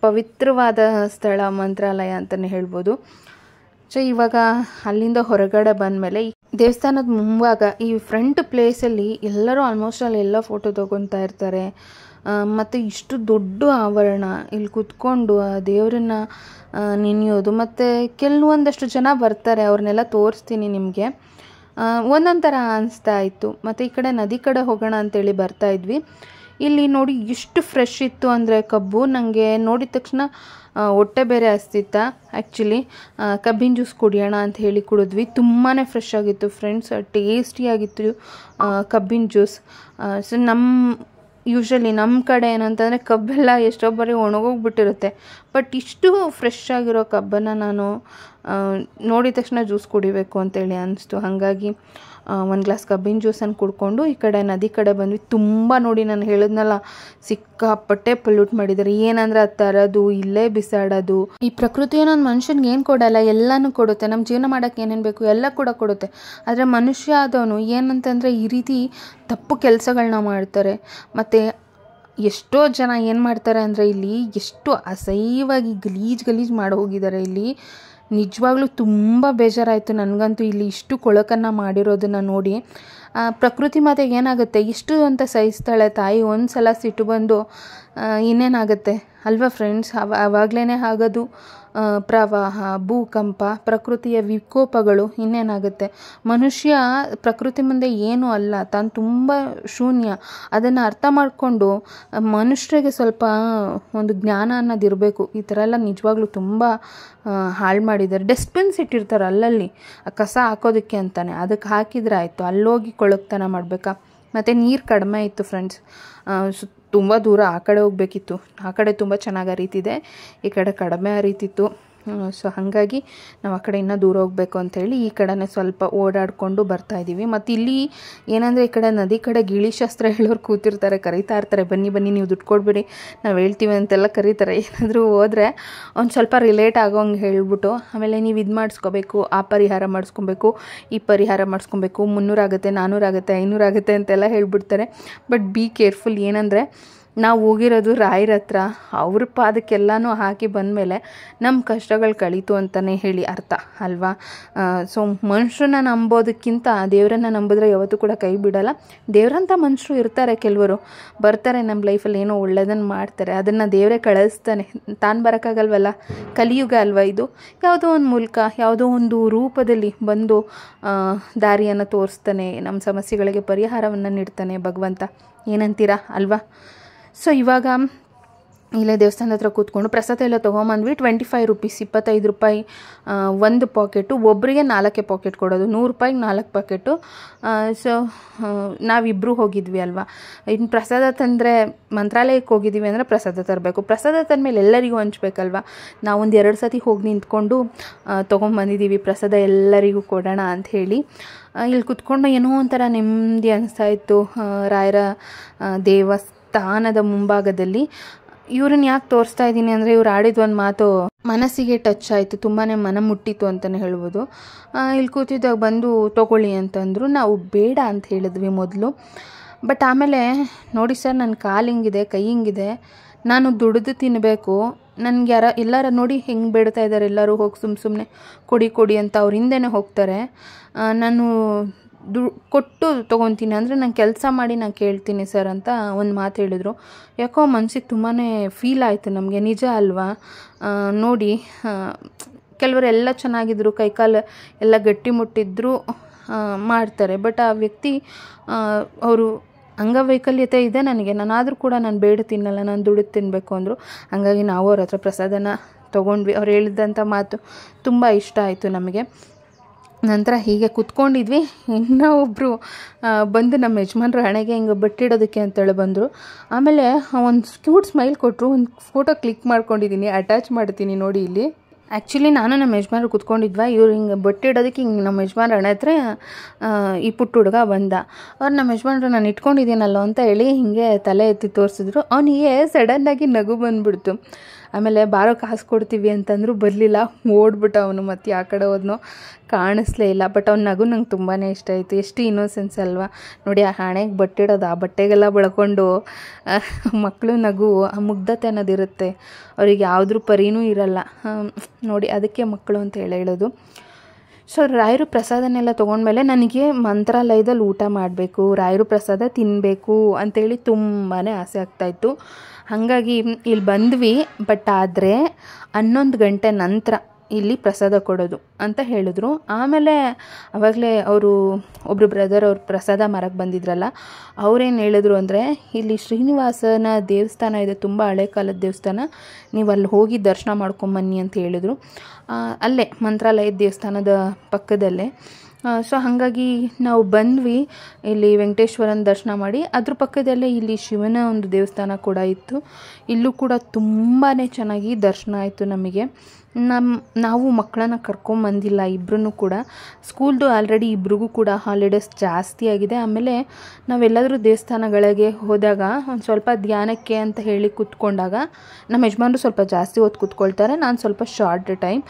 ಪವಿತ್ರವಾದ ಸ್ಥಳ ಮಂತ್ರಾಲಯ ಅಂತಲೇ ಹೇಳ್ಬೋದು. ಸೊ ಇವಾಗ ಅಲ್ಲಿಂದ ಹೊರಗಡೆ ಬಂದಮೇಲೆ ದೇವಸ್ಥಾನದ ಮುಂಭಾಗ ಈ ಫ್ರಂಟ್ ಪ್ಲೇಸಲ್ಲಿ ಎಲ್ಲರೂ ಆಲ್ಮೋಸ್ಟ್ ಅಲ್ಲಿ ಎಲ್ಲ ಫೋಟೋ ತೊಗೊತಾ ಇರ್ತಾರೆ. ಮತ್ತು ಇಷ್ಟು ದೊಡ್ಡ ಆವರಣ, ಇಲ್ಲಿ ಕೂತ್ಕೊಂಡು ಆ ದೇವರನ್ನ ನೆನೆಯೋದು. ಮತ್ತು ಕೆಲವೊಂದಷ್ಟು ಜನ ಬರ್ತಾರೆ, ಅವ್ರನ್ನೆಲ್ಲ ತೋರಿಸ್ತೀನಿ ನಿಮಗೆ. ಒಂದೊಂದು ಥರ ಅನಿಸ್ತಾ ಇತ್ತು. ಮತ್ತು ಈ ಕಡೆ ನದಿ ಕಡೆ ಹೋಗೋಣ ಅಂತೇಳಿ ಬರ್ತಾಯಿದ್ವಿ. ಇಲ್ಲಿ ನೋಡಿ ಎಷ್ಟು ಫ್ರೆಶ್ ಇತ್ತು ಅಂದರೆ ಕಬ್ಬು. ನನಗೆ ನೋಡಿದ ತಕ್ಷಣ ಹೊಟ್ಟೆ ಬೇರೆ ಹಸ್ತಿತ್ತ. ಆ್ಯಕ್ಚುಲಿ ಕಬ್ಬಿನ ಜ್ಯೂಸ್ ಕುಡಿಯೋಣ ಅಂತ ಹೇಳಿ ಕುಡಿದ್ವಿ. ತುಂಬಾ ಫ್ರೆಶ್ ಆಗಿತ್ತು ಫ್ರೆಂಡ್ಸ್, ಟೇಸ್ಟಿಯಾಗಿತ್ತು ಕಬ್ಬಿನ ಜ್ಯೂಸ್. ಸೊ ಯೂಶ್ವಲಿ ನಮ್ಮ ಕಡೆ ಏನಂತಂದರೆ ಕಬ್ಬೆಲ್ಲ ಎಷ್ಟೋ ಬಾರಿ ಒಣಗೋಗ್ಬಿಟ್ಟಿರುತ್ತೆ, ಬಟ್ ಇಷ್ಟು ಫ್ರೆಶ್ ಆಗಿರೋ ಕಬ್ಬನ್ನು ನಾನು ನೋಡಿದ ತಕ್ಷಣ ಜ್ಯೂಸ್ ಕುಡಿಬೇಕು ಅಂತೇಳಿ ಅನಿಸ್ತು. ಹಾಗಾಗಿ ಒಂದು ಗ್ಲಾಸ್ ಕಬ್ಬಿನ ಜ್ಯೂಸನ್ನು ಕುಡ್ಕೊಂಡು ಈ ಕಡೆ ನದಿ ಕಡೆ ಬಂದ್ವಿ. ತುಂಬ ನೋಡಿ ನಾನು ಹೇಳಿದ್ನಲ್ಲ, ಸಿಕ್ಕಾಪಟ್ಟೆ ಪೊಲ್ಯೂಟ್ ಮಾಡಿದ್ದಾರೆ. ಏನಂದರೆ ಅದು ತರೋದು, ಇಲ್ಲೇ ಬಿಸಾಡೋದು. ಈ ಪ್ರಕೃತಿ ಏನೊಂದು ಮನುಷ್ಯನಿಗೆ ಏನು ಕೊಡಲ್ಲ, ಎಲ್ಲನೂ ಕೊಡುತ್ತೆ. ನಮ್ಮ ಜೀವನ ಮಾಡೋಕ್ಕೆ ಏನೇನು ಬೇಕು ಎಲ್ಲ ಕೂಡ ಕೊಡುತ್ತೆ. ಆದರೆ ಮನುಷ್ಯ ಆದವನು ಏನಂತಂದರೆ ಈ ರೀತಿ ತಪ್ಪು ಕೆಲಸಗಳನ್ನ ಮಾಡ್ತಾರೆ. ಮತ್ತು ಎಷ್ಟೋ ಜನ ಏನು ಮಾಡ್ತಾರೆ ಅಂದರೆ ಇಲ್ಲಿ ಎಷ್ಟು ಅಸಹ್ಯವಾಗಿ ಗಲೀಜು ಮಾಡಿ ಹೋಗಿದ್ದಾರೆ. ಇಲ್ಲಿ ನಿಜವಾಗ್ಲೂ ತುಂಬ ಬೇಜಾರಾಯಿತು ನನಗಂತೂ ಇಲ್ಲಿ ಇಷ್ಟು ಕೊಳಕನ್ನು ಮಾಡಿರೋದನ್ನು ನೋಡಿ. ಪ್ರಕೃತಿ ಮಾತೆಗೆ ಏನಾಗುತ್ತೆ, ಇಷ್ಟು ಅಂತ ಸಹಿಸ್ತಾಳೆ ತಾಯಿ. ಒಂದು ಸಲ ಸಿಟ್ಟು ಬಂದು ಇನ್ನೇನಾಗುತ್ತೆ ಅಲ್ವಾ ಫ್ರೆಂಡ್ಸ್? ಆವಾಗಲೇ ಆಗೋದು ಪ್ರವಾಹ, ಭೂಕಂಪ, ಪ್ರಕೃತಿಯ ವಿಕೋಪಗಳು. ಇನ್ನೇನಾಗುತ್ತೆ? ಮನುಷ್ಯ ಪ್ರಕೃತಿ ಮುಂದೆ ಏನೂ ಅಲ್ಲ, ತಾನು ತುಂಬ ಶೂನ್ಯ. ಅದನ್ನು ಅರ್ಥ ಮಾಡಿಕೊಂಡು ಮನುಷ್ಯರಿಗೆ ಸ್ವಲ್ಪ ಒಂದು ಜ್ಞಾನ ಅನ್ನೋದಿರಬೇಕು. ಈ ಥರ ಎಲ್ಲ ನಿಜವಾಗ್ಲೂ ತುಂಬ ಹಾಳು ಮಾಡಿದ್ದಾರೆ. ಡಸ್ಟ್ಬಿನ್ಸ್ ಇಟ್ಟಿರ್ತಾರೆ ಅಲ್ಲಲ್ಲಿ ಕಸ ಹಾಕೋದಕ್ಕೆ ಅಂತಲೇ, ಅದಕ್ಕೆ ಹಾಕಿದ್ರೆ ಆಯಿತು. ಅಲ್ಲೋಗಿ ಕೊಳಕ್ತನ ಮಾಡಬೇಕಾ? ಮತ್ತು ನೀರು ಕಡಿಮೆ ಇತ್ತು ಫ್ರೆಂಡ್ಸ್. ತುಂಬ ದೂರ ಆ ಕಡೆ ಹೋಗಬೇಕಿತ್ತು. ಆ ಕಡೆ ತುಂಬ ಚೆನ್ನಾಗಿ ಹರಿತಿದೆ, ಈ ಕಡೆ ಕಡಿಮೆ ಹರಿತಿತ್ತು. ಸೊ ಹಾಗಾಗಿ ನಾವು ಆ ಕಡೆ ಇನ್ನೂ ದೂರ ಹೋಗಬೇಕು ಅಂಥೇಳಿ ಈ ಕಡೆನೇ ಸ್ವಲ್ಪ ಓಡಾಡಿಕೊಂಡು ಬರ್ತಾಯಿದ್ದೀವಿ. ಮತ್ತು ಇಲ್ಲಿ ಏನಂದರೆ ಈ ಕಡೆ ನದಿ ಕಡೆ ಗಿಳಿಶಾಸ್ತ್ರ ಹೇಳೋರು ಕೂತಿರ್ತಾರೆ, ಕರೀತಾ ಇರ್ತಾರೆ, ಬನ್ನಿ ನೀವು ದುಡ್ಡು ಕೊಡ್ಬೇಡಿ ನಾವು ಹೇಳ್ತೀವಿ ಅಂತೆಲ್ಲ ಕರೀತಾರೆ. ಏನಾದರೂ ಹೋದರೆ ಒಂದು ಸ್ವಲ್ಪ ರಿಲೇಟ್ ಆಗೋಂಗೆ ಹೇಳ್ಬಿಟ್ಟು, ಆಮೇಲೆ ನೀವು ಇದು ಮಾಡಿಸ್ಕೋಬೇಕು, ಆ ಪರಿಹಾರ ಮಾಡಿಸ್ಕೊಬೇಕು, ಈ ಪರಿಹಾರ ಮಾಡಿಸ್ಕೊಬೇಕು, 300 ಆಗುತ್ತೆ, 400 ಆಗುತ್ತೆ, 500 ಆಗುತ್ತೆ ಅಂತೆಲ್ಲ ಹೇಳ್ಬಿಡ್ತಾರೆ. But be careful. ಏನಂದರೆ ನಾವು ಹೋಗಿರೋದು ರಾಯರ ಹತ್ರ, ಅವ್ರ ಪಾದಕ್ಕೆಲ್ಲನೂ ಹಾಕಿ ಬಂದಮೇಲೆ ನಮ್ಮ ಕಷ್ಟಗಳು ಕಳೀತು ಅಂತಲೇ ಹೇಳಿ ಅರ್ಥ ಅಲ್ವಾ? ಸೊ ಮನುಷ್ಯರನ್ನ ನಂಬೋದಕ್ಕಿಂತ ದೇವರನ್ನ ನಂಬಿದ್ರೆ ಯಾವತ್ತೂ ಕೂಡ ಕೈ ಬಿಡಲ್ಲ. ದೇವರಂಥ ಮನುಷ್ಯರು ಇರ್ತಾರೆ, ಕೆಲವರು ಬರ್ತಾರೆ ನಮ್ಮ ಲೈಫಲ್ಲಿ ಏನೋ ಒಳ್ಳೆಯದನ್ನು ಮಾಡ್ತಾರೆ, ಅದನ್ನು ದೇವರೇ ಕಳಿಸ್ತಾನೆ. ತಾನು ಬರೋಕ್ಕಾಗಲ್ವಲ್ಲ, ಕಲಿಯುಗ ಅಲ್ವಾ ಇದು. ಯಾವುದೋ ಒಂದು ಮೂಲಕ, ಯಾವುದೋ ಒಂದು ರೂಪದಲ್ಲಿ ಬಂದು ದಾರಿಯನ್ನು ತೋರಿಸ್ತಾನೆ, ನಮ್ಮ ಸಮಸ್ಯೆಗಳಿಗೆ ಪರಿಹಾರವನ್ನು ನೀಡ್ತಾನೆ ಭಗವಂತ. ಏನಂತೀರಾ ಅಲ್ವಾ? ಸೊ ಇವಾಗ ಇಲ್ಲೇ ದೇವಸ್ಥಾನದ ಹತ್ರ ಕೂತ್ಕೊಂಡು ಪ್ರಸಾದ ಎಲ್ಲ ತೊಗೊಂಬಂದ್ವಿ. 25 ರೂಪೀಸ್, 25 ರೂಪಾಯಿ ಒಂದು ಪಾಕೆಟು. ಒಬ್ಬರಿಗೆ 4 ಪಾಕೆಟ್ ಕೊಡೋದು, 100 ರೂಪಾಯಿಗೆ 4 ಪಾಕೆಟು. ಸೊ ನಾವಿಬ್ಬರು ಹೋಗಿದ್ವಿ ಅಲ್ವಾ. ಇನ್ನು ಪ್ರಸಾದ ತಂದರೆ, ಮಂತ್ರಾಲಯಕ್ಕೆ ಹೋಗಿದ್ದೀವಿ ಅಂದರೆ ಪ್ರಸಾದ ತರಬೇಕು. ಪ್ರಸಾದ ತಂದಮೇಲೆ ಎಲ್ಲರಿಗೂ ಹಂಚ್ಬೇಕಲ್ವ. ನಾವೊಂದು 2 ಸತಿ ಹೋಗಿ ನಿಂತ್ಕೊಂಡು ತೊಗೊಂಬಂದಿದ್ದೀವಿ ಪ್ರಸಾದ, ಎಲ್ಲರಿಗೂ ಕೊಡೋಣ ಅಂಥೇಳಿ. ಇಲ್ಲಿ ಕುತ್ಕೊಂಡು ಏನೋ ಒಂಥರ ನೆಮ್ಮದಿ ಅನಿಸ್ತಾಯಿತ್ತು. ರಾಯರ ದೇವಸ್ಥಾನದ ಮುಂಭಾಗದಲ್ಲಿ ಇವ್ರನ್ನ ಯಾಕೆ ತೋರಿಸ್ತಾ ಇದ್ದೀನಿ ಅಂದರೆ, ಇವ್ರು ಆಡಿದ ಒಂದು ಮಾತು ಮನಸ್ಸಿಗೆ ಟಚ್ ಆಯಿತು, ತುಂಬಾ ಮನ ಮುಟ್ಟಿತ್ತು ಅಂತಲೇ ಹೇಳ್ಬೋದು. ಇಲ್ಲಿ ಕೂತಿದ್ದಾಗ ಬಂದು ತೊಗೊಳ್ಳಿ ಅಂತಂದರು. ನಾವು ಬೇಡ ಅಂತ ಹೇಳಿದ್ವಿ ಮೊದಲು. ಬಟ್ ಆಮೇಲೆ ನೋಡಿ ಸರ್, ನನ್ನ ಕಾಲು ಹಿಂಗಿದೆ, ಕೈ ಹಿಂಗಿದೆ, ನಾನು ದುಡಿದು ತಿನ್ನಬೇಕು. ನನಗೆ ಎಲ್ಲರ ನೋಡಿ ಹೆಂಗೆ ಬೇಡ್ತಾ ಇದ್ದಾರೆ ಎಲ್ಲರೂ, ಹೋಗಿ ಸುಮ್ಮನೆ ಕೊಡಿ ಅಂತ ಅವ್ರ ಹಿಂದೆನೇ ಹೋಗ್ತಾರೆ. ನಾನು ಕೊಟ್ಟು ತೊಗೊತೀನಿ ಅಂದರೆ ನಾನು ಕೆಲಸ ಮಾಡಿ ನಾನು ಕೇಳ್ತೀನಿ ಸರ್ ಅಂತ ಒಂದು ಮಾತು ಹೇಳಿದ್ರು. ಯಾಕೋ ಮನಸ್ಸಿಗೆ ತುಂಬಾ ಫೀಲ್ ಆಯಿತು ನಮಗೆ. ನಿಜ ಅಲ್ವಾ? ನೋಡಿ, ಕೆಲವರು ಎಲ್ಲ ಚೆನ್ನಾಗಿದ್ರು, ಕೈಕಾಲು ಎಲ್ಲ ಗಟ್ಟಿ ಮುಟ್ಟಿದ್ರು ಮಾಡ್ತಾರೆ. ಬಟ್ ಆ ವ್ಯಕ್ತಿ ಅವರು ಅಂಗವೈಕಲ್ಯತೆ ಇದೆ ನನಗೆ, ನಾನಾದರೂ ಕೂಡ ನಾನು ಬೇಡ ತಿನ್ನಲ್ಲ, ನಾನು ದುಡಿದು ತಿನ್ನಬೇಕು ಅಂದರು. ಹಾಗಾಗಿ ನಾವು ಅವ್ರ ಹತ್ರ ಪ್ರಸಾದನ ತೊಗೊಂಡ್ವಿ. ಅವ್ರು ಹೇಳಿದಂಥ ಮಾತು ತುಂಬ ಇಷ್ಟ ಆಯಿತು ನಮಗೆ. ನಂತರ ಹೀಗೆ ಕುತ್ಕೊಂಡಿದ್ವಿ. ಇನ್ನೂ ಒಬ್ಬರು ಬಂದು ನಮ್ಮ ಯಜಮಾನ್ರು ಹಣೆಗೆ ಹಿಂಗೆ ಬಟ್ಟಿಡೋದಕ್ಕೆ ಅಂತೇಳಿ ಬಂದರು. ಆಮೇಲೆ ಒಂದು ಕ್ಯೂಟ್ ಸ್ಮೈಲ್ ಕೊಟ್ಟರು. ಒಂದು ಫೋಟೋ ಕ್ಲಿಕ್ ಮಾಡ್ಕೊಂಡಿದ್ದೀನಿ, ಅಟ್ಯಾಚ್ ಮಾಡ್ತೀನಿ ನೋಡಿ ಇಲ್ಲಿ. ಆ್ಯಕ್ಚುಲಿ ನಾನು ನಮ್ಮ ಯಜಮಾನ್ರು ಕುತ್ಕೊಂಡಿದ್ವಾ, ಇವ್ರು ಹಿಂಗೆ ಬಟ್ಟಿಡೋದಕ್ಕೆ ಹಿಂಗೆ ನಮ್ಮ ಯಜಮಾನ್ರ ಹಣೆ ಹತ್ರ ಈ ಪುಟ್ಟ ಹುಡುಗ ಬಂದ. ಅವ್ರು ನಮ್ಮ ಯಜಮಾನ್ರು ನಾನು ಇಟ್ಕೊಂಡಿದ್ದೀನಲ್ಲ ಅಂತ ಹೇಳಿ ಹಿಂಗೆ ತಲೆ ಎತ್ತಿ ತೋರಿಸಿದ್ರು. ಅವನಿಗೆ ಸಡನ್ನಾಗಿ ನಗು ಬಂದುಬಿಡ್ತು. ಆಮೇಲೆ ಬಾರೋ ಕಾಸು ಕೊಡ್ತೀವಿ ಅಂತಂದ್ರು, ಬರಲಿಲ್ಲ, ಓಡ್ಬಿಟ್ಟ ಅವನು. ಮತ್ತು ಆ ಕಡೆ ಹೋದ್ನೋ ಕಾಣಿಸ್ಲೇ ಇಲ್ಲ. ಬಟ್ ಅವ್ನ ನಗು ನಂಗೆ ತುಂಬಾ ಇಷ್ಟ ಆಯಿತು. ಎಷ್ಟು ಇನ್ನೋಸೆನ್ಸ್ ಅಲ್ವಾ ನೋಡಿ. ಆ ಹಣೆಗೆ ಬಟ್ಟಿಡೋದು, ಆ ಬಟ್ಟೆಗೆಲ್ಲ ಬೆಳ್ಕೊಂಡು ಮಕ್ಕಳು ನಗು, ಆ ಮುಗ್ಧತೆ ಅನ್ನೋದಿರುತ್ತೆ ಅವ್ರಿಗೆ, ಯಾವುದ್ರ ಪರಿನೂ ಇರಲ್ಲ ನೋಡಿ. ಅದಕ್ಕೆ ಮಕ್ಕಳು ಅಂತ ಹೇಳೋದು. ಸೊ ರಾಯರು ಪ್ರಸಾದನೆಲ್ಲ ತೊಗೊಂಡ್ಮೇಲೆ ನನಗೆ ಮಂತ್ರಾಲಯದಲ್ಲಿ ಊಟ ಮಾಡಬೇಕು, ರಾಯರು ಪ್ರಸಾದ ತಿನ್ನಬೇಕು ಅಂಥೇಳಿ ತುಂಬಾ ಆಸೆ ಆಗ್ತಾಯಿತ್ತು. ಹಾಗಾಗಿ ಇಲ್ಲಿ ಬಂದ್ವಿ. ಬಟ್ ಆದರೆ 11 ಗಂಟೆ ನಂತರ ಇಲ್ಲಿ ಪ್ರಸಾದ ಕೊಡೋದು ಅಂತ ಹೇಳಿದ್ರು. ಆಮೇಲೆ ಆವಾಗಲೇ ಅವರು ಒಬ್ಬರು ಬ್ರದರ್ ಅವ್ರು ಪ್ರಸಾದ ಮಾರಕ್ಕೆ ಬಂದಿದ್ರಲ್ಲ, ಅವ್ರೇನು ಹೇಳಿದ್ರು ಅಂದರೆ, ಇಲ್ಲಿ ಶ್ರೀನಿವಾಸನ ದೇವಸ್ಥಾನ ಇದೆ, ತುಂಬ ಹಳೆ ಕಾಲದ ದೇವಸ್ಥಾನ, ನೀವು ಅಲ್ಲಿ ಹೋಗಿ ದರ್ಶನ ಮಾಡ್ಕೊಂಬನ್ನಿ ಅಂತ ಹೇಳಿದರು. ಅಲ್ಲೇ ಮಂತ್ರಾಲಯದ ದೇವಸ್ಥಾನದ ಪಕ್ಕದಲ್ಲೇ. ಸೊ ಹಾಗಾಗಿ ನಾವು ಬಂದ್ವಿ. ಇಲ್ಲಿ ವೆಂಕಟೇಶ್ವರನ ದರ್ಶನ ಮಾಡಿ ಅದ್ರ ಪಕ್ಕದಲ್ಲೇ ಇಲ್ಲಿ ಶಿವನ ಒಂದು ದೇವಸ್ಥಾನ ಕೂಡ ಇತ್ತು. ಇಲ್ಲೂ ಕೂಡ ತುಂಬಾ ಚೆನ್ನಾಗಿ ದರ್ಶನ ಆಯಿತು ನಮಗೆ. ನಾವು ಮಕ್ಕಳನ್ನ ಕರ್ಕೊಂಬಂದಿಲ್ಲ ಇಬ್ಬರೂ ಕೂಡ. ಸ್ಕೂಲ್ದು ಆಲ್ರೆಡಿ ಇಬ್ರಿಗೂ ಕೂಡ ಹಾಲಿಡೇಸ್ ಜಾಸ್ತಿ ಆಗಿದೆ. ಆಮೇಲೆ ನಾವೆಲ್ಲಾದರೂ ದೇವಸ್ಥಾನಗಳಿಗೆ ಹೋದಾಗ ಒಂದು ಸ್ವಲ್ಪ ಧ್ಯಾನಕ್ಕೆ ಅಂತ ಹೇಳಿ ಕೂತ್ಕೊಂಡಾಗ ನಮ್ಮ ಯಜಮಾನರು ಸ್ವಲ್ಪ ಜಾಸ್ತಿ ಹೊತ್ತು ಕೂತ್ಕೊಳ್ತಾರೆ, ನಾನು ಸ್ವಲ್ಪ ಶಾರ್ಟ್ ಟೈಮ್.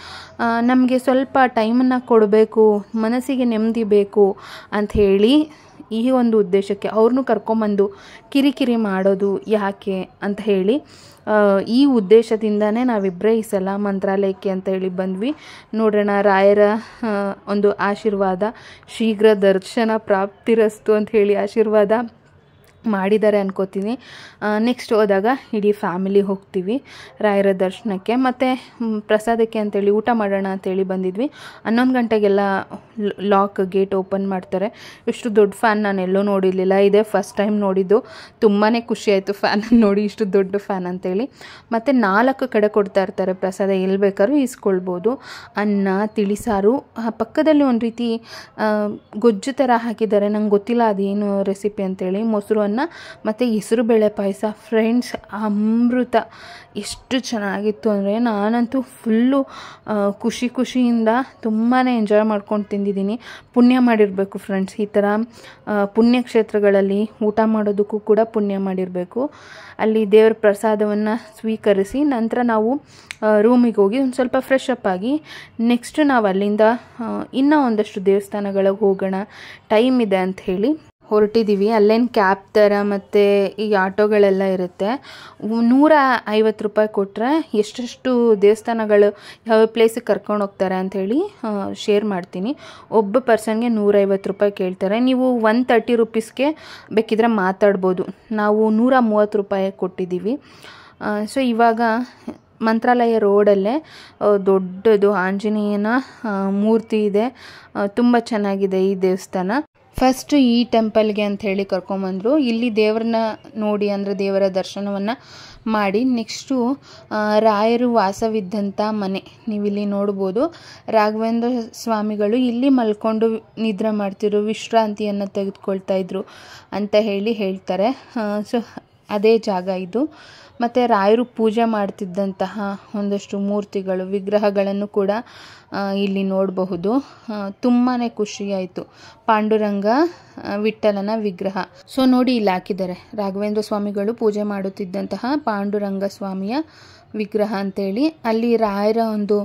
ನಮಗೆ ಸ್ವಲ್ಪ ಟೈಮನ್ನು ಕೊಡಬೇಕು, ಮನಸ್ಸಿಗೆ ನೆಮ್ಮದಿ ಬೇಕು ಅಂಥೇಳಿ ಈ ಒಂದು ಉದ್ದೇಶಕ್ಕೆ ಅವ್ರನ್ನೂ ಕರ್ಕೊಂಬಂದು ಕಿರಿಕಿರಿ ಮಾಡೋದು ಯಾಕೆ ಅಂತ ಹೇಳಿ ಈ ಉದ್ದೇಶದಿಂದನೇ ನಾವಿಬ್ಬರೇ ಈ ಸಲ ಮಂತ್ರಾಲಯಕ್ಕೆ ಅಂತ ಹೇಳಿ ಬಂದ್ವಿ. ನೋಡೋಣ, ರಾಯರ ಒಂದು ಆಶೀರ್ವಾದ, ಶೀಘ್ರ ದರ್ಶನ ಪ್ರಾಪ್ತಿರಸ್ತು ಅಂತ ಹೇಳಿ ಆಶೀರ್ವಾದ ಮಾಡಿದ್ದಾರೆ ಅನ್ಕೋತೀನಿ. ನೆಕ್ಸ್ಟ್ ಹೋದಾಗ ಇಡೀ ಫ್ಯಾಮಿಲಿ ಹೋಗ್ತೀವಿ ರಾಯರ ದರ್ಶನಕ್ಕೆ. ಮತ್ತು ಪ್ರಸಾದಕ್ಕೆ ಅಂತೇಳಿ ಊಟ ಮಾಡೋಣ ಅಂತೇಳಿ ಬಂದಿದ್ವಿ. 11 ಗಂಟೆಗೆಲ್ಲ ಗೇಟ್ ಓಪನ್ ಮಾಡ್ತಾರೆ. ಇಷ್ಟು ದೊಡ್ಡ ಫ್ಯಾನ್ ನಾನು ಎಲ್ಲೂ ನೋಡಿರಲಿಲ್ಲ, ಇದೇ ಫಸ್ಟ್ ಟೈಮ್ ನೋಡಿದ್ದು. ತುಂಬಾ ಖುಷಿಯಾಯಿತು ಫ್ಯಾನ್ ನೋಡಿ, ಇಷ್ಟು ದೊಡ್ಡ ಫ್ಯಾನ್ ಅಂತೇಳಿ. ಮತ್ತು 4 ಕಡೆ ಕೊಡ್ತಾ ಇರ್ತಾರೆ ಪ್ರಸಾದ, ಎಲ್ಲಿ ಬೇಕಾದ್ರೂ ಇಸ್ಕೊಳ್ಬೋದು. ಅನ್ನ, ತಿಳಿಸಾರು, ಪಕ್ಕದಲ್ಲಿ ಒಂದು ರೀತಿ ಗೊಜ್ಜು ಥರ ಹಾಕಿದ್ದಾರೆ, ನಂಗೆ ಗೊತ್ತಿಲ್ಲ ಅದೇನು ರೆಸಿಪಿ ಅಂತೇಳಿ. ಮೊಸರು ಅನ್ನ ಮತ್ತು ಹೆಸರುಬೇಳೆ ಪಾಯಸ. ಫ್ರೆಂಡ್ಸ್, ಅಮೃತ, ಎಷ್ಟು ಚೆನ್ನಾಗಿತ್ತು ಅಂದರೆ ನಾನಂತೂ ಫುಲ್ಲು ಖುಷಿಯಿಂದ ತುಂಬಾ ಎಂಜಾಯ್ ಮಾಡ್ಕೊಂಡು ತಿಂದಿದ್ದೀನಿ. ಪುಣ್ಯ ಮಾಡಿರಬೇಕು ಫ್ರೆಂಡ್ಸ್, ಈ ಥರ ಪುಣ್ಯಕ್ಷೇತ್ರಗಳಲ್ಲಿ ಊಟ ಮಾಡೋದಕ್ಕೂ ಕೂಡ ಪುಣ್ಯ ಮಾಡಿರಬೇಕು. ಅಲ್ಲಿ ದೇವರ ಪ್ರಸಾದವನ್ನು ಸ್ವೀಕರಿಸಿ ನಂತರ ನಾವು ರೂಮಿಗೆ ಹೋಗಿ ಒಂದು ಸ್ವಲ್ಪ ಫ್ರೆಶ್ ಅಪ್ ಆಗಿ ನೆಕ್ಸ್ಟ್ ನಾವು ಅಲ್ಲಿಂದ ಇನ್ನೂ ಒಂದಷ್ಟು ದೇವಸ್ಥಾನಗಳಿಗೆ ಹೋಗೋಣ, ಟೈಮ್ ಇದೆ ಅಂಥೇಳಿ ಹೊರಟಿದ್ದೀವಿ. ಅಲ್ಲೇನು ಕ್ಯಾಬ್ ಥರ ಮತ್ತು ಈ ಆಟೋಗಳೆಲ್ಲ ಇರುತ್ತೆ. 150 ರೂಪಾಯಿ ಕೊಟ್ಟರೆ ಎಷ್ಟೆಷ್ಟು ದೇವಸ್ಥಾನಗಳು ಯಾವ ಪ್ಲೇಸಿಗೆ ಕರ್ಕೊಂಡು ಹೋಗ್ತಾರೆ ಅಂಥೇಳಿ ಶೇರ್ ಮಾಡ್ತೀನಿ. ಒಬ್ಬ ಪರ್ಸನ್ಗೆ 150 ರೂಪಾಯಿ ಕೇಳ್ತಾರೆ. ನೀವು 130 ರೂಪೀಸ್ಗೆ ಬೇಕಿದ್ರೆ ಮಾತಾಡ್ಬೋದು. ನಾವು 130 ರೂಪಾಯಿ ಕೊಟ್ಟಿದ್ದೀವಿ. ಸೊ ಇವಾಗ ಮಂತ್ರಾಲಯ ರೋಡಲ್ಲೇ ದೊಡ್ಡದು ಆಂಜನೇಯನ ಮೂರ್ತಿ ಇದೆ. ತುಂಬ ಚೆನ್ನಾಗಿದೆ ಈ ದೇವಸ್ಥಾನ. ಫಸ್ಟು ಈ ಟೆಂಪಲ್ಗೆ ಅಂಥೇಳಿ ಕರ್ಕೊಂಬಂದರು. ಇಲ್ಲಿ ದೇವ್ರನ್ನ ನೋಡಿ, ಅಂದರೆ ದೇವರ ದರ್ಶನವನ್ನು ಮಾಡಿ ನೆಕ್ಸ್ಟು ರಾಯರು ವಾಸವಿದ್ದಂಥ ಮನೆ ನೀವಿಲ್ಲಿ ನೋಡ್ಬೋದು. ರಾಘವೇಂದ್ರ ಸ್ವಾಮಿಗಳು ಇಲ್ಲಿ ಮಲ್ಕೊಂಡು ನಿದ್ರೆ ಮಾಡ್ತಿದ್ರು, ವಿಶ್ರಾಂತಿಯನ್ನು ತೆಗೆದುಕೊಳ್ತಾ ಇದ್ರು ಅಂತ ಹೇಳ್ತಾರೆ. ಸೊ ಅದೇ ಜಾಗ ಇದು. ಮತ್ತು ರಾಯರು ಪೂಜೆ ಮಾಡ್ತಿದ್ದಂತಹ ಒಂದಷ್ಟು ಮೂರ್ತಿಗಳು, ವಿಗ್ರಹಗಳನ್ನು ಕೂಡ ಇಲ್ಲಿ ನೋಡಬಹುದು. ತುಂಬಾ ಖುಷಿಯಾಯಿತು. ಪಾಂಡುರಂಗ ವಿಠ್ಠಲನ ವಿಗ್ರಹ. ಸೊ ನೋಡಿ, ಇಲ್ಲಿ ಹಾಕಿದ್ದಾರೆ ರಾಘವೇಂದ್ರ ಸ್ವಾಮಿಗಳು ಪೂಜೆ ಮಾಡುತ್ತಿದ್ದಂತಹ ಪಾಂಡುರಂಗ ಸ್ವಾಮಿಯ ವಿಗ್ರಹ ಅಂತೇಳಿ. ಅಲ್ಲಿ ರಾಯರ ಒಂದು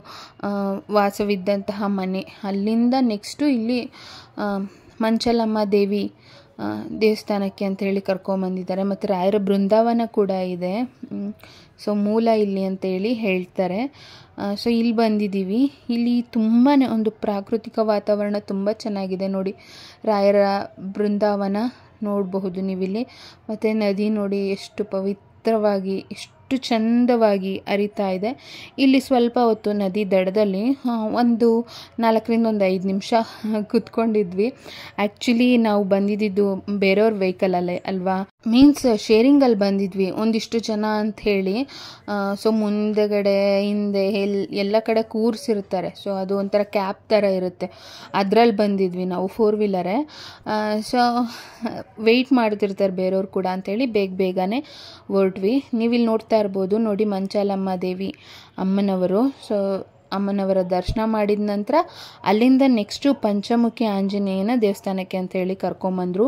ವಾಸವಿದ್ದಂತಹ ಮನೆ. ಅಲ್ಲಿಂದ ನೆಕ್ಸ್ಟು ಇಲ್ಲಿ ಮಂಚಲಮ್ಮ ದೇವಿ ದೇವಸ್ಥಾನಕ್ಕೆ ಅಂಥೇಳಿ ಕರ್ಕೊಂಬಂದಿದ್ದಾರೆ. ಮತ್ತು ರಾಯರ ಬೃಂದಾವನ ಕೂಡ ಇದೆ. ಸೊ ಮೂಲ ಇಲ್ಲಿ ಅಂತೇಳಿ ಹೇಳ್ತಾರೆ. ಸೊ ಇಲ್ಲಿ ಬಂದಿದ್ದೀವಿ. ಇಲ್ಲಿ ತುಂಬಾ ಒಂದು ಪ್ರಾಕೃತಿಕ ವಾತಾವರಣ ತುಂಬ ಚೆನ್ನಾಗಿದೆ ನೋಡಿ. ರಾಯರ ಬೃಂದಾವನ ನೋಡಬಹುದು ನೀವಿಲ್ಲಿ. ಮತ್ತು ನದಿ ನೋಡಿ ಎಷ್ಟು ಪವಿತ್ರವಾಗಿ, ಎಷ್ಟು ಚಂದವಾಗಿ ಹರಿತಾ ಇದೆ. ಇಲ್ಲಿ ಸ್ವಲ್ಪ ಹೊತ್ತು ನದಿ ದಡದಲ್ಲಿ ಒಂದು 4 ರಿಂದ 5 ನಿಮಿಷ ಕೂತ್ಕೊಂಡಿದ್ವಿ. ಆ್ಯಕ್ಚುಲಿ ನಾವು ಬಂದಿದ್ದು ಬೇರೆಯವ್ರ ವೆಹಿಕಲಲ್ಲೇ ಅಲ್ವಾ, ಮೀನ್ಸ್ ಶೇರಿಂಗಲ್ಲಿ ಬಂದಿದ್ವಿ ಒಂದಿಷ್ಟು ಜನ ಅಂಥೇಳಿ. ಸೊ ಮುಂದೆಗಡೆ ಹಿಂದೆ ಎಲ್ಲ ಕಡೆ ಕೂರಿಸಿರ್ತಾರೆ. ಸೊ ಅದು ಒಂಥರ ಕ್ಯಾಬ್ ಥರ ಇರುತ್ತೆ, ಅದರಲ್ಲಿ ಬಂದಿದ್ವಿ ನಾವು, 4 ವೀಲರೇ. ಸೊ ವೆಯ್ಟ್ ಮಾಡ್ತಿರ್ತಾರೆ ಬೇರೆಯವ್ರು ಕೂಡ ಅಂಥೇಳಿ ಬೇಗನೆ ಹೊರಟ್ವಿ. ನೀವಿಲ್ಲಿ ನೋಡ್ತಾ ಇರ್ಬೋದು ನೋಡಿ, ಮಂಚಾಲಮ್ಮ ದೇವಿ ಅಮ್ಮನವರು. ಸೊ ಅಮ್ಮನವರ ದರ್ಶನ ಮಾಡಿದ ನಂತರ ಅಲ್ಲಿಂದ ನೆಕ್ಸ್ಟು ಪಂಚಮುಖಿ ಆಂಜನೇಯನ ದೇವಸ್ಥಾನಕ್ಕೆ ಅಂತೇಳಿ ಕರ್ಕೊಂಬಂದರು.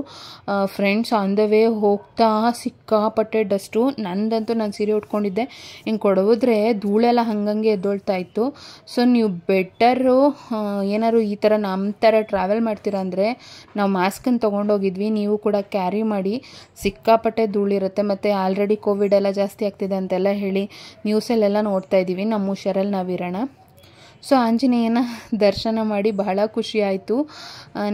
ಫ್ರೆಂಡ್ಸ್, ಆನ್ ದ ವೇ ಹೋಗ್ತಾ ಸಿಕ್ಕಾಪಟ್ಟೆ ಡಸ್ಟು. ನಂದಂತೂ ನಾನು ಸೀರೆ ಉಟ್ಕೊಂಡಿದ್ದೆ, ಹಿಂಗೆ ಕೊಡೋದ್ರೆ ಧೂಳೆಲ್ಲ ಹಂಗಂಗೆ ಎದ್ದೊಳ್ತಾ ಇತ್ತು. ಸೊ ನೀವು ಬೆಟರು ಏನಾದ್ರು ಈ ಥರ ನಮ್ಮ ಥರ ಟ್ರಾವೆಲ್ ಮಾಡ್ತೀರಾ ಅಂದರೆ ನಾವು ಮಾಸ್ಕನ್ನು ತೊಗೊಂಡೋಗಿದ್ವಿ, ನೀವು ಕೂಡ ಕ್ಯಾರಿ ಮಾಡಿ. ಸಿಕ್ಕಾಪಟ್ಟೆ ಧೂಳಿರುತ್ತೆ. ಮತ್ತು ಆಲ್ರೆಡಿ ಕೋವಿಡ್ ಎಲ್ಲ ಜಾಸ್ತಿ ಆಗ್ತಿದೆ ಅಂತೆಲ್ಲ ಹೇಳಿ ನ್ಯೂಸಲ್ಲೆಲ್ಲ ನೋಡ್ತಾ ಇದ್ದೀವಿ. ನಮ್ಮ ಹುಷಾರಲ್ಲಿ ನಾವಿರೋಣ. ಸೊ ಆಂಜನೇಯನ ದರ್ಶನ ಮಾಡಿ ಬಹಳ ಖುಷಿ ಆಯಿತು.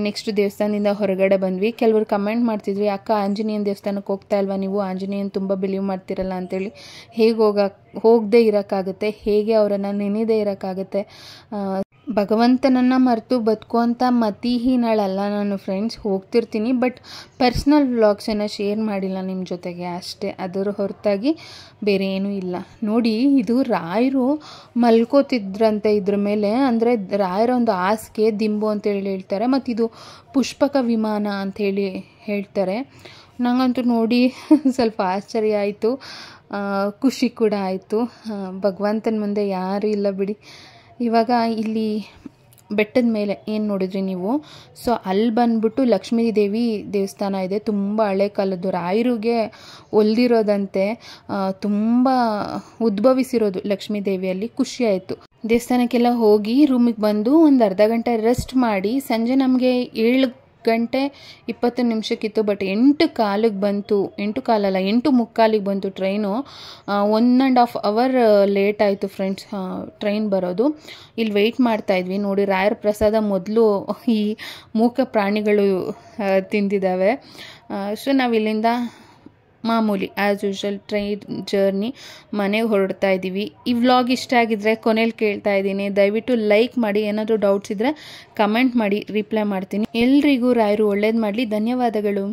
ನೆಕ್ಸ್ಟ್ ದೇವಸ್ಥಾನದಿಂದ ಹೊರಗಡೆ ಬಂದ್ವಿ. ಕೆಲವರು ಕಮೆಂಟ್ ಮಾಡ್ತಿದ್ವಿ, ಅಕ್ಕ ಆಂಜನೇಯನ ದೇವಸ್ಥಾನಕ್ಕೆ ಹೋಗ್ತಾ ಇಲ್ವಾ ನೀವು, ಆಂಜನೇಯನ ತುಂಬ ಬಿಲೀವ್ ಮಾಡ್ತಿರಲ್ಲ ಅಂತೇಳಿ. ಹೇಗೆ ಹೋಗದೇ ಇರೋಕ್ಕಾಗುತ್ತೆ, ಹೇಗೆ ಅವರನ್ನು ನೆನೆದೇ ಇರೋಕ್ಕಾಗುತ್ತೆ. ಭಗವಂತನನ್ನು ಮರೆತು ಬದುಕುವಂಥ ಮತಿಹೀನಳಲ್ಲ ನಾನು ಫ್ರೆಂಡ್ಸ್, ಹೋಗ್ತಿರ್ತೀನಿ. ಬಟ್ ಪರ್ಸ್ನಲ್ ವ್ಲಾಗ್ಸನ್ನು ಶೇರ್ ಮಾಡಿಲ್ಲ ನಿಮ್ಮ ಜೊತೆಗೆ ಅಷ್ಟೇ, ಅದರ ಹೊರತಾಗಿ ಬೇರೆ ಏನೂ ಇಲ್ಲ. ನೋಡಿ, ಇದು ರಾಯರು ಮಲ್ಕೋತಿದ್ರಂತೆ ಇದ್ರ ಮೇಲೆ, ಅಂದರೆ ರಾಯರ ಒಂದು ಹಾಸಿಗೆ ದಿಂಬು ಅಂತೇಳಿ ಹೇಳ್ತಾರೆ. ಮತ್ತು ಇದು ಪುಷ್ಪಕ ವಿಮಾನ ಅಂಥೇಳಿ ಹೇಳ್ತಾರೆ. ನನಗಂತೂ ನೋಡಿ ಸ್ವಲ್ಪ ಆಶ್ಚರ್ಯ ಆಯಿತು, ಖುಷಿ ಕೂಡ ಆಯಿತು. ಭಗವಂತನ ಮುಂದೆ ಯಾರೂ ಇಲ್ಲ ಬಿಡಿ. ಇವಾಗ ಇಲ್ಲಿ ಬೆಟ್ಟದ ಮೇಲೆ ಏನು ನೋಡಿದ್ರಿ ನೀವು, ಸೊ ಅಲ್ಲಿ ಬಂದ್ಬಿಟ್ಟು ಲಕ್ಷ್ಮೀ ದೇವಿ ದೇವಸ್ಥಾನ ಇದೆ. ತುಂಬ ಹಳೆ ಕಾಲದ್ದು, ರಾಯರಿಗೆ ಒಲ್ದಿರೋದಂತೆ, ತುಂಬ ಉದ್ಭವಿಸಿರೋದು ಲಕ್ಷ್ಮೀ ದೇವಿಯಲ್ಲಿ. ಖುಷಿ ಆಯಿತು. ದೇವಸ್ಥಾನಕ್ಕೆಲ್ಲ ಹೋಗಿ ರೂಮಿಗೆ ಬಂದು ಒಂದು ಅರ್ಧ ಗಂಟೆ ರೆಸ್ಟ್ ಮಾಡಿ, ಸಂಜೆ ನಮಗೆ 7:20 ಬಟ್ 8:15 ಬಂತು. 8:15 ಬಂತು ಟ್ರೈನು. 1.5 ಅವರ್ ಲೇಟ್ ಆಯಿತು ಫ್ರೆಂಡ್ಸ್ ಟ್ರೈನ್ ಬರೋದು. ಇಲ್ಲಿ ವೆಯ್ಟ್ ಮಾಡ್ತಾ ಇದ್ವಿ. ನೋಡಿ, ರಾಯರ ಪ್ರಸಾದ ಮೊದಲು ಈ ಮೂಕ ಪ್ರಾಣಿಗಳು ತಿಂದಿದ್ದಾವೆ. ಸೊ ನಾವಿಲ್ಲಿಂದ ಮಾಮೂಲಿ ಆ್ಯಸ್ ಯೂಶ್ವಲ್ ಟ್ರೈನ್ ಜರ್ನಿ ಮನೆಗೆ ಹೊರಡ್ತಾ ಇದ್ದೀವಿ. ಈ ವ್ಲಾಗ್ ಇಷ್ಟ ಆಗಿದ್ರೆ ಕೊನೆಯಲ್ಲಿ ಕೇಳ್ತಾ ಇದ್ದೀನಿ, ದಯವಿಟ್ಟು ಲೈಕ್ ಮಾಡಿ. ಏನಾದರೂ ಡೌಟ್ಸ್ ಇದ್ದರೆ ಕಮೆಂಟ್ ಮಾಡಿ, ರಿಪ್ಲೈ ಮಾಡ್ತೀನಿ. ಎಲ್ರಿಗೂ ರಾಯರು ಒಳ್ಳೇದು ಮಾಡಲಿ. ಧನ್ಯವಾದಗಳು.